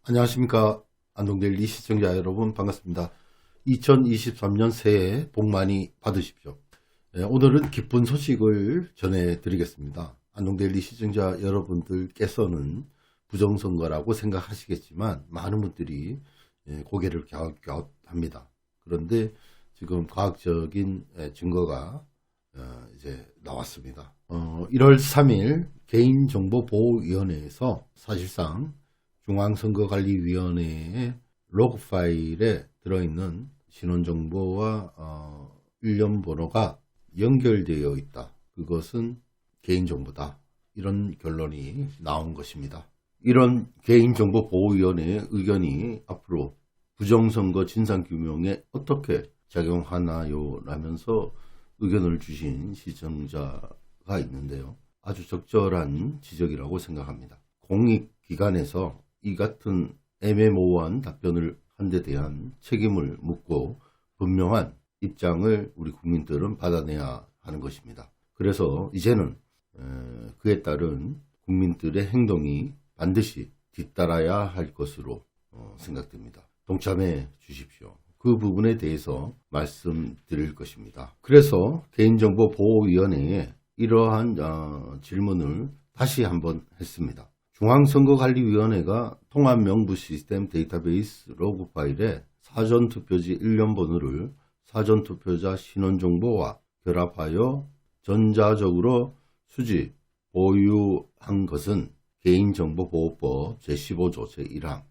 안녕하십니까. 안동데일리 시청자 여러분 반갑습니다. 2023년 새해 복 많이 받으십시오. 오늘은 기쁜 소식을 전해드리겠습니다. 안동데일리 시청자 여러분들께서는 부정선거라고 생각하시겠지만 많은 분들이 고개를 갸웃갸웃합니다. 그런데 지금 과학적인 증거가 이제 나왔습니다. 1월 3일 개인정보보호위원회에서 사실상 중앙선거관리위원회의 로그 파일에 들어있는 신원정보와 일련번호가 연결되어 있다. 그것은 개인정보다. 이런 결론이 나온 것입니다. 이런 개인정보보호위원회의 의견이 앞으로 부정선거 진상규명에 어떻게 작용하나요? 라면서 의견을 주신 시청자가 있는데요. 아주 적절한 지적이라고 생각합니다. 공익기관에서 이 같은 애매모호한 답변을 한 데 대한 책임을 묻고 분명한 입장을 우리 국민들은 받아내야 하는 것입니다. 그래서 이제는 그에 따른 국민들의 행동이 반드시 뒤따라야 할 것으로 생각됩니다. 동참해 주십시오. 그 부분에 대해서 말씀드릴 것입니다. 그래서 개인정보보호위원회에 이러한 질문을 다시 한번 했습니다. 중앙선거관리위원회가 통합명부시스템 데이터베이스 로그 파일에 사전투표지 일련번호를 사전투표자 신원정보와 결합하여 전자적으로 수집, 보유한 것은 개인정보보호법 제15조 제1항,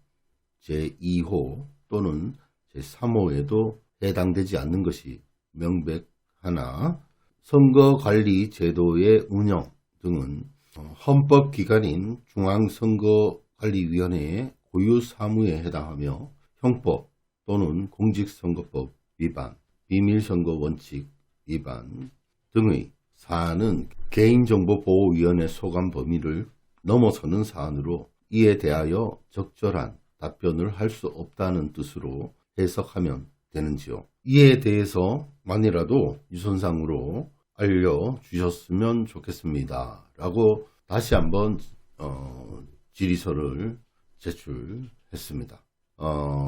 제2호 또는 제3호에도 해당되지 않는 것이 명백하나 선거관리 제도의 운영 등은 헌법기관인 중앙선거관리위원회의 고유 사무에 해당하며 형법 또는 공직선거법 위반, 비밀선거원칙 위반 등의 사안은 개인정보보호위원회 소관 범위를 넘어서는 사안으로 이에 대하여 적절한 답변을 할 수 없다는 뜻으로 해석하면 되는지요. 이에 대해서 만이라도 유선상으로 알려주셨으면 좋겠습니다. 라고 다시 한번 질의서를 제출했습니다.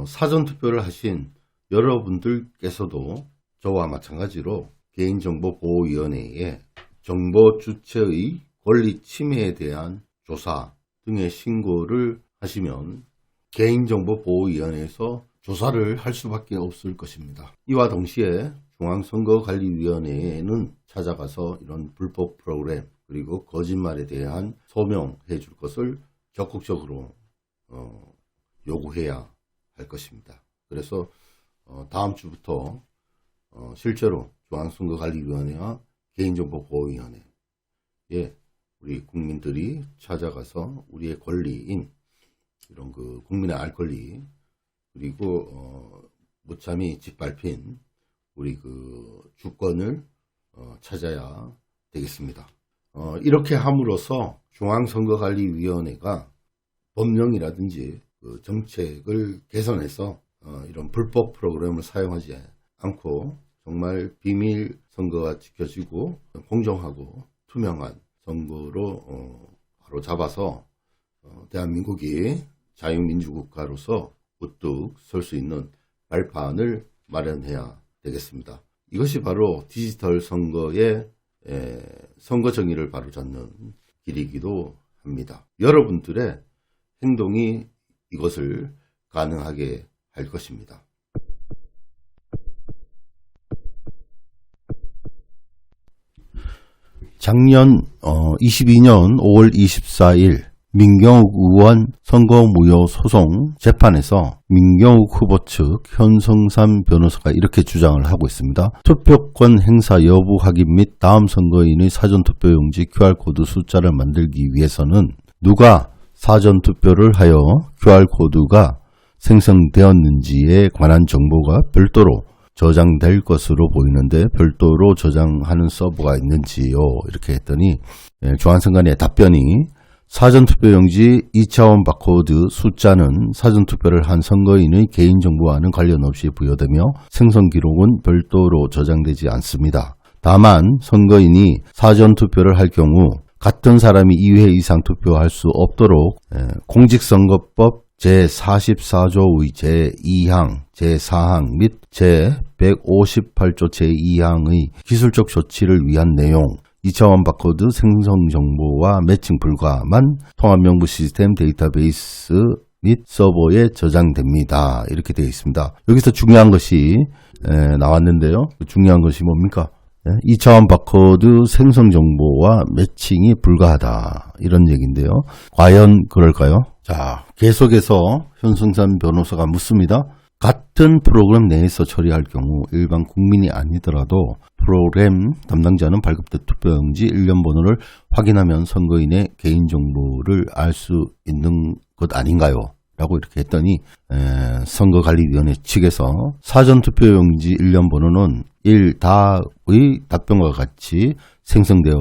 사전투표를 하신 여러분들께서도 저와 마찬가지로 개인정보보호위원회에 정보 주체의 권리 침해에 대한 조사 등의 신고를 하시면 개인정보보호위원회에서 조사를 할 수밖에 없을 것입니다. 이와 동시에 중앙선거관리위원회에는 찾아가서 이런 불법 프로그램 그리고 거짓말에 대한 소명해 줄 것을 적극적으로 요구해야 할 것입니다. 그래서 다음 주부터 실제로 중앙선거관리위원회와 개인정보보호위원회에 우리 국민들이 찾아가서 우리의 권리인 이런 그 국민의 알 권리 그리고 무참히 짓밟힌 우리 그 주권을 찾아야 되겠습니다. 이렇게 함으로써 중앙선거관리위원회가 법령이라든지 그 정책을 개선해서 이런 불법 프로그램을 사용하지 않고 정말 비밀 선거가 지켜지고 공정하고 투명한 선거로 바로 잡아서 대한민국이 자유민주국가로서 우뚝 설 수 있는 발판을 마련해야 되겠습니다. 이것이 바로 디지털 선거의 선거 정의를 바로잡는 길이기도 합니다. 여러분들의 행동이 이것을 가능하게 할 것입니다. 작년 22년 5월 24일 민경욱 의원 선거무효 소송 재판에서 민경욱 후보 측 현성삼 변호사가 이렇게 주장을 하고 있습니다. 투표권 행사 여부 확인 및 다음 선거인의 사전투표용지 QR코드 숫자를 만들기 위해서는 누가 사전투표를 하여 QR코드가 생성되었는지에 관한 정보가 별도로 저장될 것으로 보이는데 별도로 저장하는 서버가 있는지요? 이렇게 했더니 중앙선관위의 답변이 사전투표용지 2차원 바코드 숫자는 사전투표를 한 선거인의 개인정보와는 관련 없이 부여되며 생성기록은 별도로 저장되지 않습니다. 다만 선거인이 사전투표를 할 경우 같은 사람이 2회 이상 투표할 수 없도록 공직선거법 제44조의 제2항, 제4항 및 제158조 제2항의 기술적 조치를 위한 내용, 2차원 바코드 생성 정보와 매칭 불가만 통합명부 시스템 데이터베이스 및 서버에 저장됩니다. 이렇게 되어 있습니다. 여기서 중요한 것이 나왔는데요. 중요한 것이 뭡니까? 2차원 바코드 생성 정보와 매칭이 불가하다. 이런 얘기인데요. 과연 그럴까요? 자, 계속해서 현승산 변호사가 묻습니다. 같은 프로그램 내에서 처리할 경우 일반 국민이 아니더라도 프로그램 담당자는 발급된 투표용지 일련 번호를 확인하면 선거인의 개인정보를 알 수 있는 것 아닌가요? 라고 이렇게 했더니 선거관리위원회 측에서 사전투표용지 일련 번호는 1답의 답변과 같이 생성되어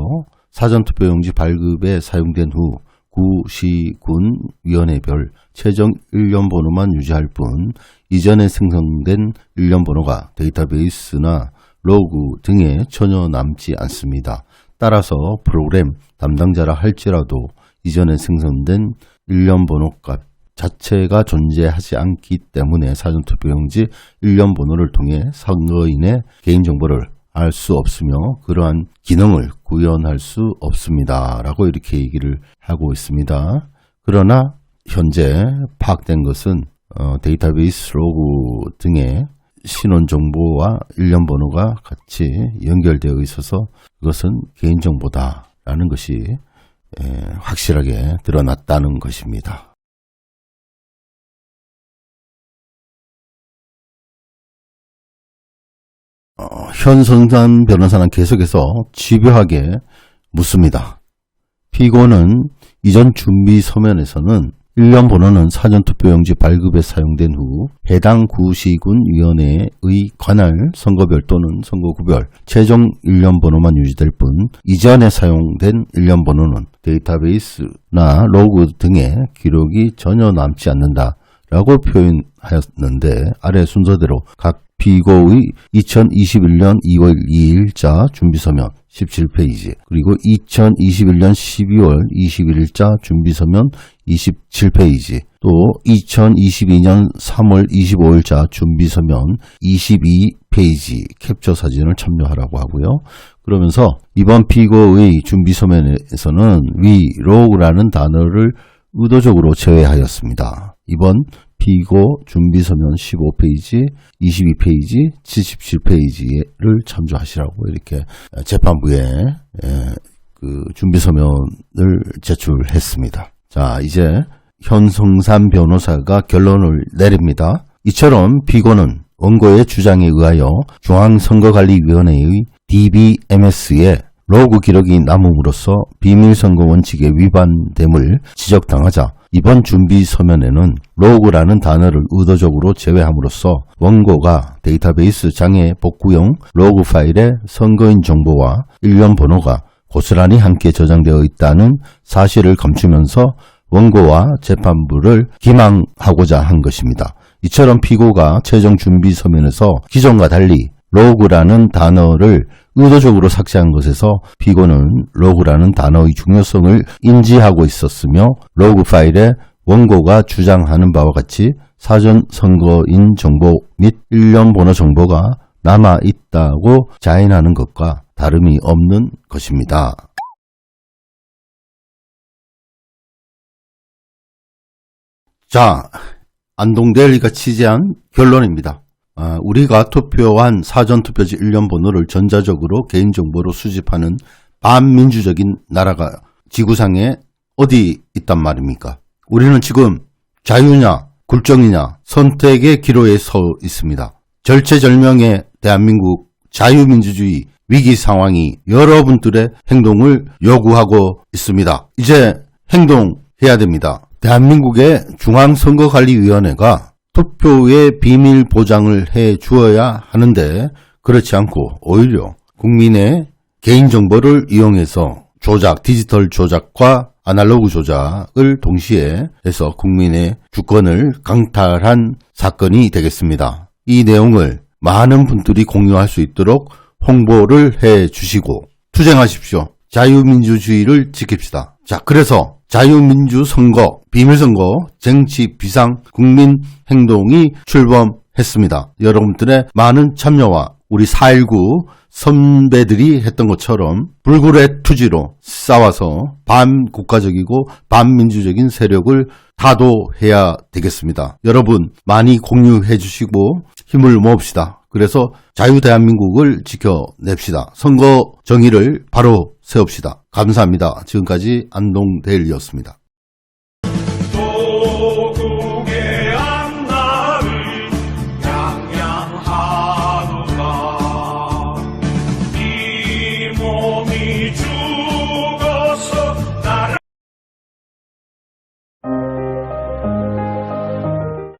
사전투표용지 발급에 사용된 후 구시군 위원회별 최종 일련 번호만 유지할 뿐 이전에 생성된 일련 번호가 데이터베이스나 로그 등에 전혀 남지 않습니다. 따라서 프로그램 담당자라 할지라도 이전에 생성된 일련 번호 값 자체가 존재하지 않기 때문에 사전투표용지 일련 번호를 통해 선거인의 개인정보를 알 수 없으며 그러한 기능을 구현할 수 없습니다. 라고 이렇게 얘기를 하고 있습니다. 그러나 현재 파악된 것은 데이터베이스 로그 등의 신원정보와 일련 번호가 같이 연결되어 있어서 그것은 개인정보다라는 것이 확실하게 드러났다는 것입니다. 현성산 변호사는 계속해서 집요하게 묻습니다. 피고는 이전 준비 서면에서는 일련 번호는 사전투표용지 발급에 사용된 후 해당 구시군위원회의 관할 선거별 또는 선거구별 최종 일련 번호만 유지될 뿐 이전에 사용된 일련 번호는 데이터베이스나 로그 등의 기록이 전혀 남지 않는다라고 표현하였는데 아래 순서대로 각 피고의 2021년 2월 2일자 준비서면 17페이지 그리고 2021년 12월 21일자 준비서면 27페이지 또 2022년 3월 25일자 준비서면 22페이지 캡처 사진을 참조하라고 하고요. 그러면서 이번 피고의 준비서면에서는 위 로그라는 단어를 의도적으로 제외하였습니다. 이번 피고 준비서면 15페이지, 22페이지, 77페이지를 참조하시라고 이렇게 재판부에 그 준비서면을 제출했습니다. 자, 이제 현성산 변호사가 결론을 내립니다. 이처럼 피고는 원고의 주장에 의하여 중앙선거관리위원회의 DBMS에 로그 기록이 남음으로써 비밀선거 원칙에 위반됨을 지적당하자 이번 준비 서면에는 로그라는 단어를 의도적으로 제외함으로써 원고가 데이터베이스 장애 복구용 로그 파일에 선거인 정보와 일련 번호가 고스란히 함께 저장되어 있다는 사실을 감추면서 원고와 재판부를 기망하고자 한 것입니다. 이처럼 피고가 최종 준비 서면에서 기존과 달리 로그라는 단어를 의도적으로 삭제한 것에서 피고는 로그라는 단어의 중요성을 인지하고 있었으며 로그 파일에 원고가 주장하는 바와 같이 사전 선거인 정보 및 일련 번호 정보가 남아 있다고 자인하는 것과 다름이 없는 것입니다. 자, 안동대리가 취재한 결론입니다. 우리가 투표한 사전투표지 일련 번호를 전자적으로 개인정보로 수집하는 반민주적인 나라가 지구상에 어디 있단 말입니까? 우리는 지금 자유냐 굴종이냐 선택의 기로에 서 있습니다. 절체절명의 대한민국 자유민주주의 위기 상황이 여러분들의 행동을 요구하고 있습니다. 이제 행동해야 됩니다. 대한민국의 중앙선거관리위원회가 투표의 비밀 보장을 해 주어야 하는데 그렇지 않고 오히려 국민의 개인정보를 이용해서 조작, 디지털 조작과 아날로그 조작을 동시에 해서 국민의 주권을 강탈한 사건이 되겠습니다. 이 내용을 많은 분들이 공유할 수 있도록 홍보를 해 주시고 투쟁하십시오. 자유민주주의를 지킵시다. 자, 그래서 자유민주선거, 비밀선거, 정치 비상 국민행동이 출범했습니다. 여러분들의 많은 참여와 우리 4.19 선배들이 했던 것처럼 불굴의 투지로 싸워서 반국가적이고 반민주적인 세력을 타도해야 되겠습니다. 여러분 많이 공유해 주시고 힘을 모읍시다. 그래서 자유대한민국을 지켜냅시다. 선거 정의를 바로 세웁시다. 감사합니다. 지금까지 안동데일리였습니다.